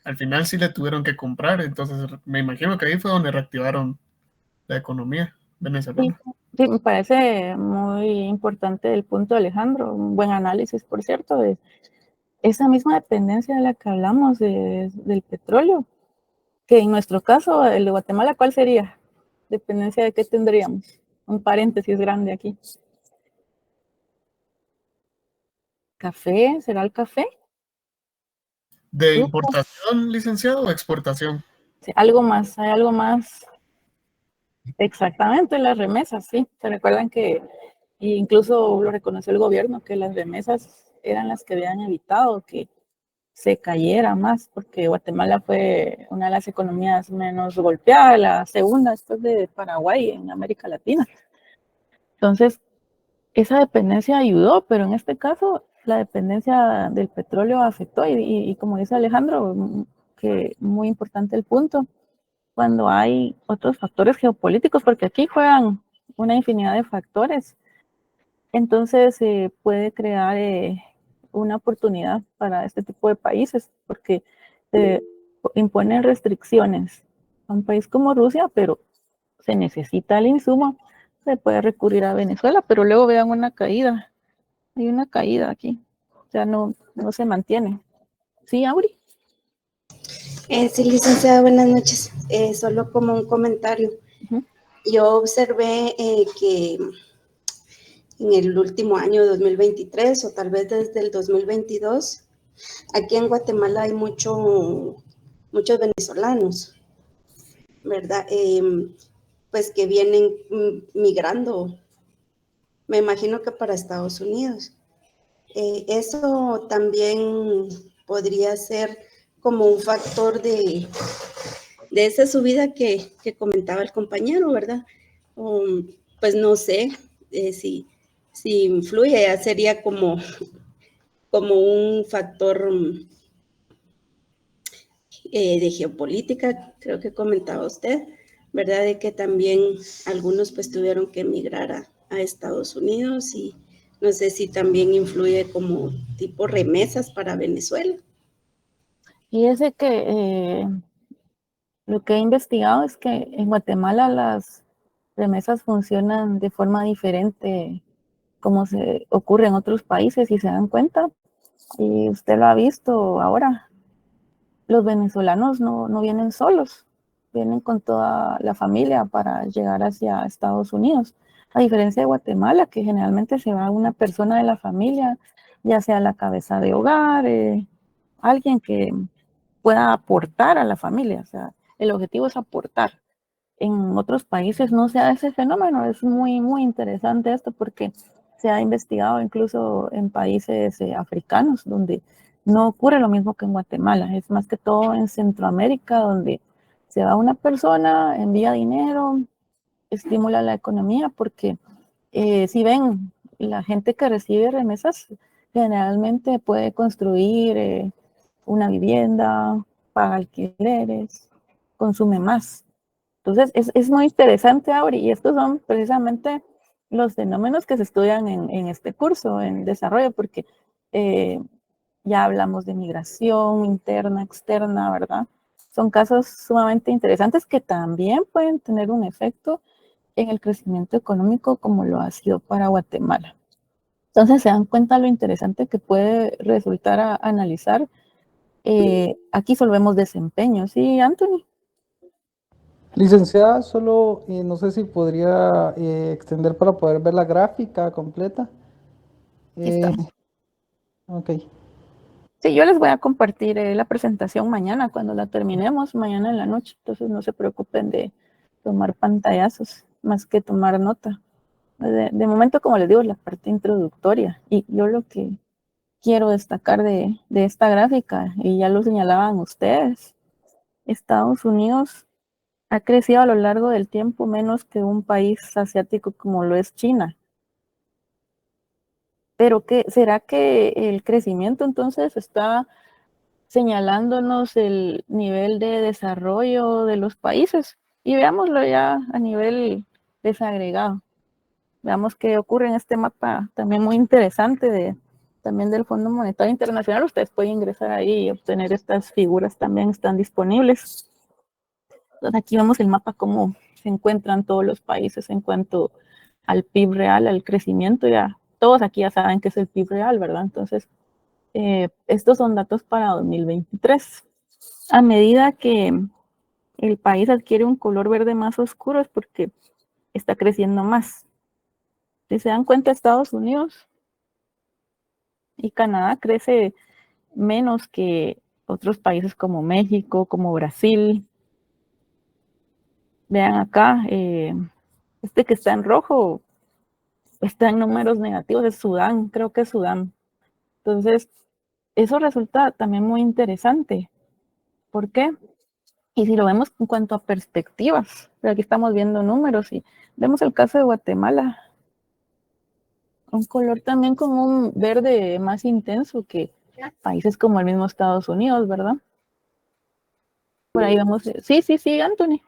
al final sí le tuvieron que comprar. Entonces, me imagino que ahí fue donde reactivaron la economía Sí, venezolana. sí, me parece muy importante el punto de Alejandro, un buen análisis, por cierto, de esa misma dependencia de la que hablamos del petróleo, que en nuestro caso, el de Guatemala, ¿cuál sería? ¿Dependencia de qué tendríamos? Un paréntesis grande aquí. ¿Café? ¿Será el café? ¿De Frutas, importación, licenciado, o exportación? sí, algo más, hay algo más. Exactamente, las remesas, sí. Se recuerdan que incluso lo reconoció el gobierno, que las remesas eran las que habían evitado que se cayera más, porque Guatemala fue una de las economías menos golpeadas, la segunda después de Paraguay en América Latina. Entonces, esa dependencia ayudó, pero en este caso la dependencia del petróleo afectó y como dice Alejandro, que muy importante el punto, cuando hay otros factores geopolíticos, porque aquí juegan una infinidad de factores, entonces se puede crear una oportunidad para este tipo de países, porque se imponen restricciones a un país como Rusia, pero se necesita el insumo, se puede recurrir a Venezuela, pero luego vean una caída, hay una caída aquí, o sea, no se mantiene. ¿Sí, Auri? Sí, licenciada, buenas noches. Solo como un comentario. Uh-huh. Yo observé que en el último año 2023 o tal vez desde el 2022, aquí en Guatemala hay muchos venezolanos, ¿verdad? Pues que vienen migrando, me imagino que para Estados Unidos. Eso también podría ser como un factor de esa subida que comentaba el compañero, ¿verdad? Pues no sé si influye, ya sería como un factor de geopolítica, creo que comentaba usted, ¿verdad? De que también algunos pues tuvieron que emigrar a Estados Unidos y no sé si también influye como tipo remesas para Venezuela. Y ese que lo que he investigado es que en Guatemala las remesas funcionan de forma diferente como se ocurre en otros países, y se dan cuenta, y usted lo ha visto ahora, los venezolanos no vienen solos, vienen con toda la familia para llegar hacia Estados Unidos, a diferencia de Guatemala, que generalmente se va una persona de la familia, ya sea la cabeza de hogar, alguien que pueda aportar a la familia, o sea, el objetivo es aportar. En otros países no se da ese fenómeno, es muy, muy interesante esto porque se ha investigado incluso en países africanos donde no ocurre lo mismo que en Guatemala, es más que todo en Centroamérica donde Se va una persona, envía dinero, estimula la economía, porque si ven, la gente que recibe remesas generalmente puede construir una vivienda, paga alquileres, consume más. Entonces, es muy interesante, Auri, y estos son precisamente los fenómenos que se estudian en este curso, en desarrollo, porque ya hablamos de migración interna, externa, ¿verdad? Son casos sumamente interesantes que también pueden tener un efecto en el crecimiento económico como lo ha sido para Guatemala. Entonces se dan cuenta lo interesante que puede resultar a analizar. Aquí solo vemos desempeño, ¿sí, Anthony? Licenciada, solo no sé si podría extender para poder ver la gráfica completa. Aquí está. Ok. Sí, yo les voy a compartir la presentación mañana cuando la terminemos, mañana en la noche. Entonces no se preocupen de tomar pantallazos, más que tomar nota. De momento, como les digo, la parte introductoria. Y yo lo que quiero destacar de esta gráfica, y ya lo señalaban ustedes, Estados Unidos ha crecido a lo largo del tiempo menos que un país asiático como lo es China. Pero ¿será que el crecimiento entonces está señalándonos el nivel de desarrollo de los países? Y veámoslo ya a nivel desagregado. Veamos qué ocurre en este mapa también muy interesante también del Fondo Monetario Internacional. Ustedes pueden ingresar ahí y obtener estas figuras, también están disponibles. Entonces aquí vemos el mapa, cómo se encuentran todos los países en cuanto al PIB real, al crecimiento. Ya todos aquí ya saben qué es el PIB real, ¿verdad? Entonces, estos son datos para 2023. A medida que el país adquiere un color verde más oscuro es porque está creciendo más. Si se dan cuenta, Estados Unidos y Canadá crece menos que otros países como México, como Brasil. Vean acá, este que está en rojo está en números negativos, es Sudán, creo que es Sudán. Entonces, eso resulta también muy interesante. ¿Por qué? Y si lo vemos en cuanto a perspectivas, aquí estamos viendo números y vemos el caso de Guatemala, un color también con un verde más intenso que países como el mismo Estados Unidos, ¿verdad? Por ahí vemos, sí, Anthony.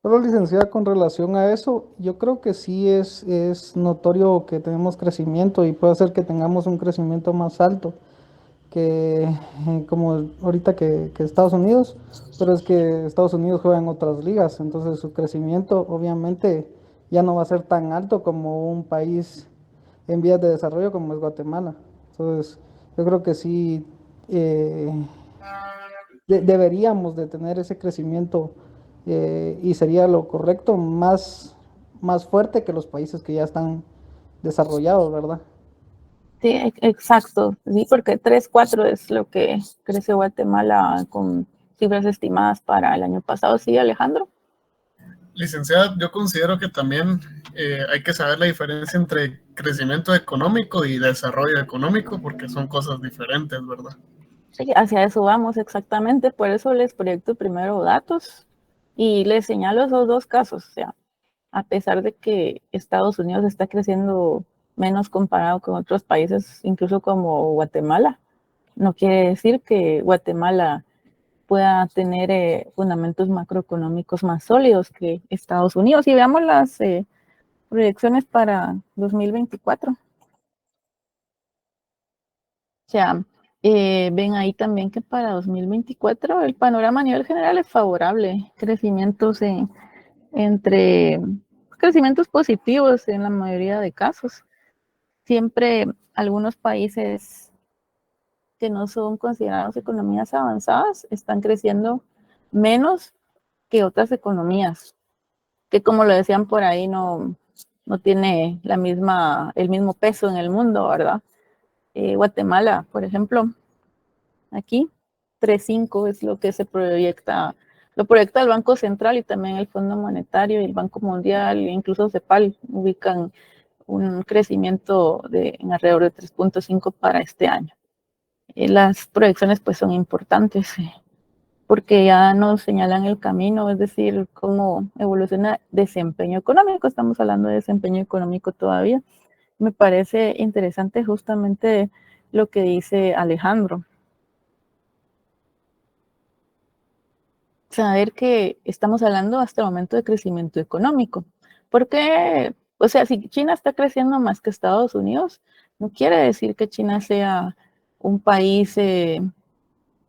Solo, licenciada, con relación a eso, yo creo que sí es notorio que tenemos crecimiento y puede ser que tengamos un crecimiento más alto que como ahorita que Estados Unidos, pero es que Estados Unidos juega en otras ligas, entonces su crecimiento obviamente ya no va a ser tan alto como un país en vías de desarrollo como es Guatemala. Entonces, yo creo que sí deberíamos de tener ese crecimiento y sería lo correcto, más fuerte que los países que ya están desarrollados, ¿verdad? Sí, exacto, sí, porque 3, 4 es lo que creció Guatemala con cifras estimadas para el año pasado, ¿sí, Alejandro? Licenciada, yo considero que también hay que saber la diferencia entre crecimiento económico y desarrollo económico, porque son cosas diferentes, ¿verdad? Sí, hacia eso vamos exactamente, por eso les proyecto primero datos y les señalo esos dos casos. O sea, a pesar de que Estados Unidos está creciendo menos comparado con otros países, incluso como Guatemala, no quiere decir que Guatemala pueda tener fundamentos macroeconómicos más sólidos que Estados Unidos. Y veamos las proyecciones para 2024. O sea, ven ahí también que para 2024 el panorama a nivel general es favorable, crecimientos positivos en la mayoría de casos. Siempre algunos países que no son considerados economías avanzadas están creciendo menos que otras economías, que como lo decían por ahí, no tiene el mismo peso en el mundo, ¿verdad? Guatemala, por ejemplo, aquí 3.5 es lo que lo proyecta el Banco Central y también el Fondo Monetario y el Banco Mundial, e incluso CEPAL ubican un crecimiento en alrededor de 3.5 para este año. Las proyecciones pues son importantes porque ya nos señalan el camino, es decir, cómo evoluciona desempeño económico. Estamos hablando de desempeño económico todavía. Me parece interesante justamente lo que dice Alejandro. Saber que estamos hablando hasta el momento de crecimiento económico. Porque, o sea, si China está creciendo más que Estados Unidos, no quiere decir que China sea un país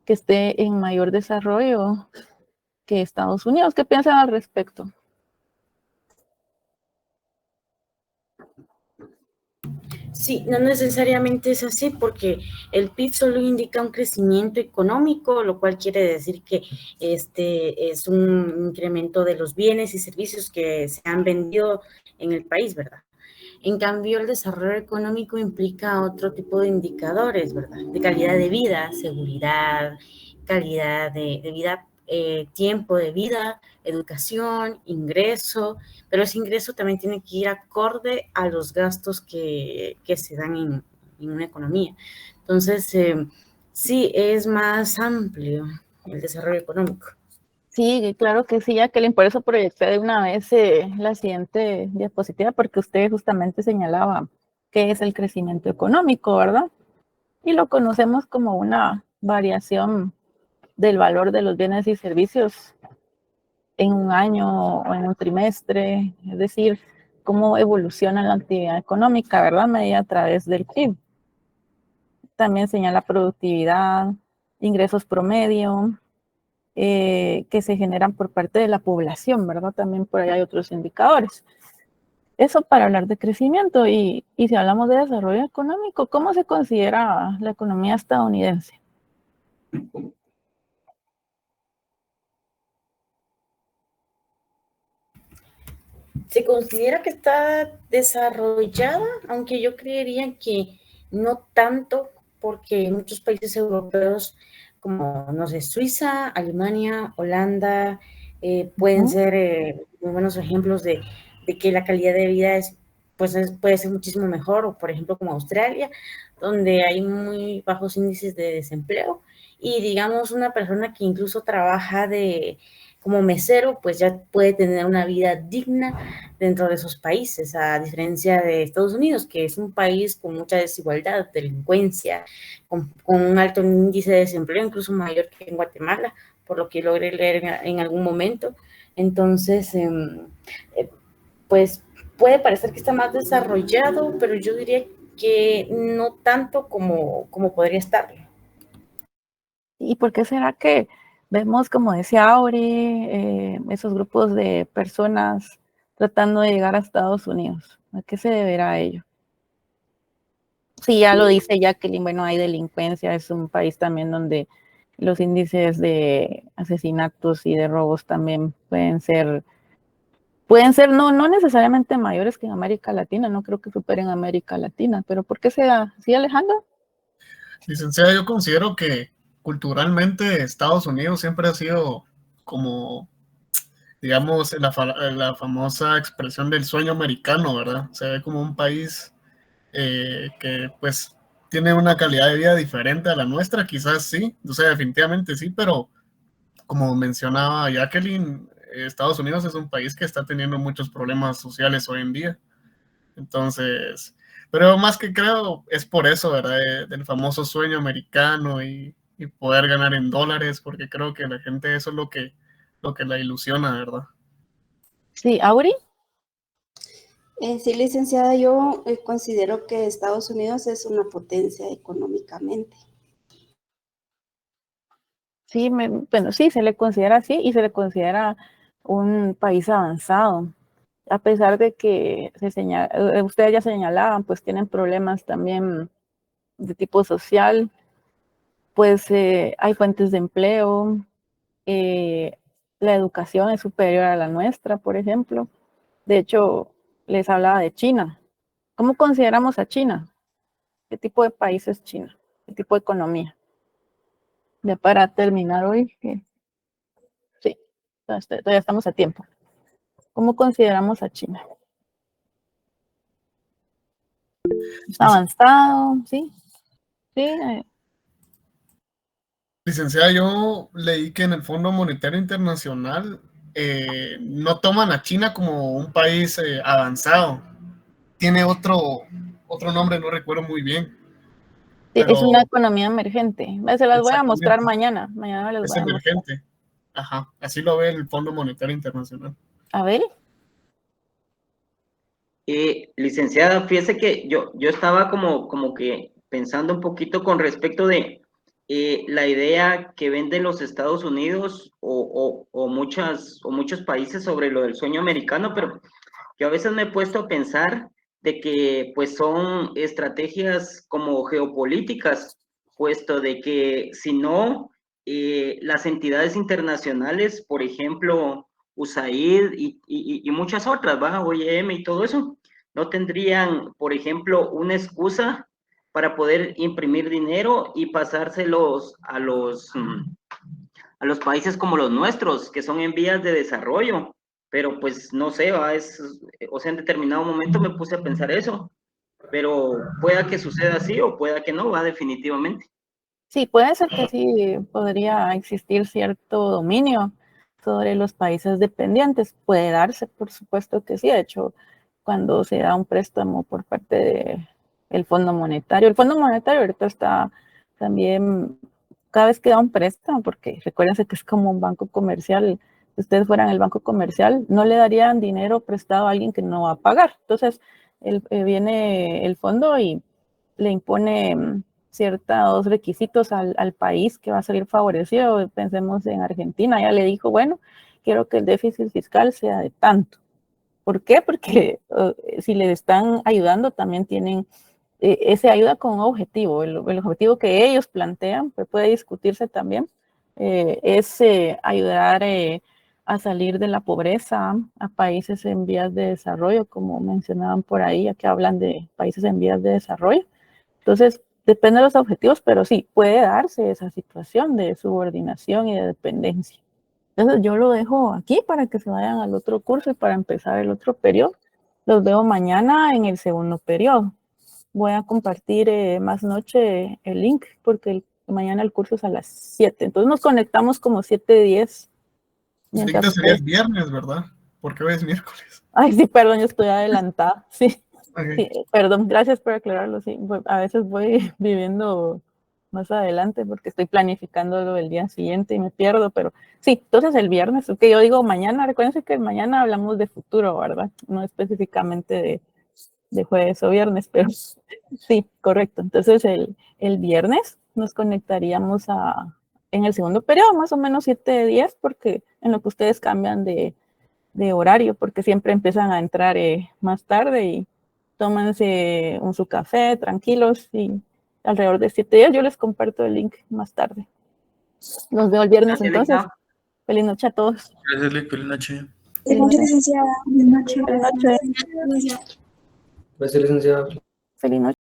que esté en mayor desarrollo que Estados Unidos. ¿Qué piensan al respecto? Sí, no necesariamente es así porque el PIB solo indica un crecimiento económico, lo cual quiere decir que este es un incremento de los bienes y servicios que se han vendido en el país, ¿verdad? En cambio, el desarrollo económico implica otro tipo de indicadores, ¿verdad? De calidad de vida, seguridad, calidad de vida, tiempo de vida, educación, ingreso, pero ese ingreso también tiene que ir acorde a los gastos que se dan en una economía. Entonces, sí, es más amplio el desarrollo económico. Sí, claro que sí, Jacqueline, por eso proyecté de una vez la siguiente diapositiva, porque usted justamente señalaba qué es el crecimiento económico, ¿verdad? Y lo conocemos como una variación del valor de los bienes y servicios en un año o en un trimestre, es decir, cómo evoluciona la actividad económica, ¿verdad? Medida a través del PIB. También señala productividad, ingresos promedio, que se generan por parte de la población, ¿verdad? También por ahí hay otros indicadores. Eso para hablar de crecimiento y si hablamos de desarrollo económico, ¿cómo se considera la economía estadounidense? Se considera que está desarrollada, aunque yo creería que no tanto, porque muchos países europeos, como, no sé, Suiza, Alemania, Holanda, pueden ser muy buenos ejemplos de que la calidad de vida puede ser muchísimo mejor, o por ejemplo como Australia, donde hay muy bajos índices de desempleo, y digamos una persona que incluso trabaja como mesero, pues ya puede tener una vida digna dentro de esos países, a diferencia de Estados Unidos, que es un país con mucha desigualdad, delincuencia, con un alto índice de desempleo, incluso mayor que en Guatemala, por lo que logré leer en algún momento. Entonces, pues puede parecer que está más desarrollado, pero yo diría que no tanto como podría estarlo. ¿Y por qué será que vemos, como decía Auri, esos grupos de personas tratando de llegar a Estados Unidos? ¿A qué se deberá ello? Sí, ya lo dice Jacqueline, bueno, hay delincuencia, es un país también donde los índices de asesinatos y de robos también pueden ser no necesariamente mayores que en América Latina, no creo que superen América Latina, pero ¿por qué se da? ¿Sí, Alejandro? Licenciada, yo considero que culturalmente Estados Unidos siempre ha sido como, digamos, la famosa expresión del sueño americano, ¿verdad? Se ve como un país que pues tiene una calidad de vida diferente a la nuestra, quizás sí, o sea, definitivamente sí, pero como mencionaba Jacqueline, Estados Unidos es un país que está teniendo muchos problemas sociales hoy en día. Entonces, pero más que creo es por eso, ¿verdad? Del famoso sueño americano y poder ganar en dólares, porque creo que la gente eso es lo que la ilusiona, ¿verdad? Sí, Auri. Sí, licenciada, yo considero que Estados Unidos es una potencia económicamente. Sí, bueno, sí, se le considera así y se le considera un país avanzado, a pesar de que ustedes ya señalaban, pues tienen problemas también de tipo social, pues hay fuentes de empleo, la educación es superior a la nuestra, por ejemplo. De hecho, les hablaba de China. ¿Cómo consideramos a China? ¿Qué tipo de país es China? ¿Qué tipo de economía? Ya para terminar hoy, sí, todavía estamos a tiempo. ¿Cómo consideramos a China? ¿Está avanzado? Sí. Sí. Licenciada, yo leí que en el Fondo Monetario Internacional no toman a China como un país avanzado. Tiene otro nombre, no recuerdo muy bien. Es una Pero economía emergente. Se las voy a mostrar exactamente, mañana. Mañana les es voy a mostrar. emergente. Ajá, así lo ve el Fondo Monetario Internacional. A ver. Licenciada, fíjese que yo estaba como que pensando un poquito con respecto de la idea que venden los Estados Unidos o muchos países sobre lo del sueño americano, pero yo a veces me he puesto a pensar de que pues son estrategias como geopolíticas, puesto de que si no, las entidades internacionales, por ejemplo, USAID y muchas otras, ¿va? OIM y todo eso, no tendrían, por ejemplo, una excusa para poder imprimir dinero y pasárselos a los países como los nuestros, que son en vías de desarrollo. Pero pues no sé, o sea, en determinado momento me puse a pensar eso, pero pueda que suceda así o pueda que no, va definitivamente. Sí, puede ser que sí podría existir cierto dominio sobre los países dependientes. Puede darse, por supuesto que sí. De hecho, cuando se da un préstamo por parte del Fondo Monetario, el Fondo Monetario ahorita está también, cada vez que da un préstamo, porque recuérdense que es como un banco comercial, si ustedes fueran el banco comercial, no le darían dinero prestado a alguien que no va a pagar. Entonces, viene el fondo y le impone ciertos requisitos al país que va a salir favorecido. Pensemos en Argentina, ya le dijo, bueno, quiero que el déficit fiscal sea de tanto. ¿Por qué? Porque si le están ayudando, también tienen esa ayuda con un objetivo. El objetivo que ellos plantean, pues puede discutirse también, es ayudar a salir de la pobreza a países en vías de desarrollo, como mencionaban por ahí, ya que hablan de países en vías de desarrollo. Entonces, depende de los objetivos, pero sí, puede darse esa situación de subordinación y de dependencia. Entonces, yo lo dejo aquí para que se vayan al otro curso y para empezar el otro periodo. Los veo mañana en el segundo periodo. Voy a compartir más noche el link porque mañana el curso es a las 7. Entonces, nos conectamos como 7:10. Ahorita sería el viernes, ¿verdad? Porque hoy es miércoles. Ay, sí, perdón, yo estoy adelantada. Sí. Okay. Sí, perdón, gracias por aclararlo. Sí, a veces voy viviendo más adelante porque estoy planificando lo del día siguiente y me pierdo, pero sí, entonces el viernes, que yo digo mañana, recuérdense que mañana hablamos de futuro, ¿verdad? No específicamente de jueves o viernes, pero sí, correcto. Entonces el viernes nos conectaríamos en el segundo periodo, más o menos 7:10, porque en lo que ustedes cambian de horario, porque siempre empiezan a entrar más tarde y tómanse su café tranquilos y alrededor de 7 días yo les comparto el link más tarde. Nos veo el viernes entonces. Feliz noche a todos. Gracias, Lick. Feliz noche. Feliz noche, licenciada. Feliz noche. Feliz noche. Gracias. Gracias, licenciada. Feliz noche.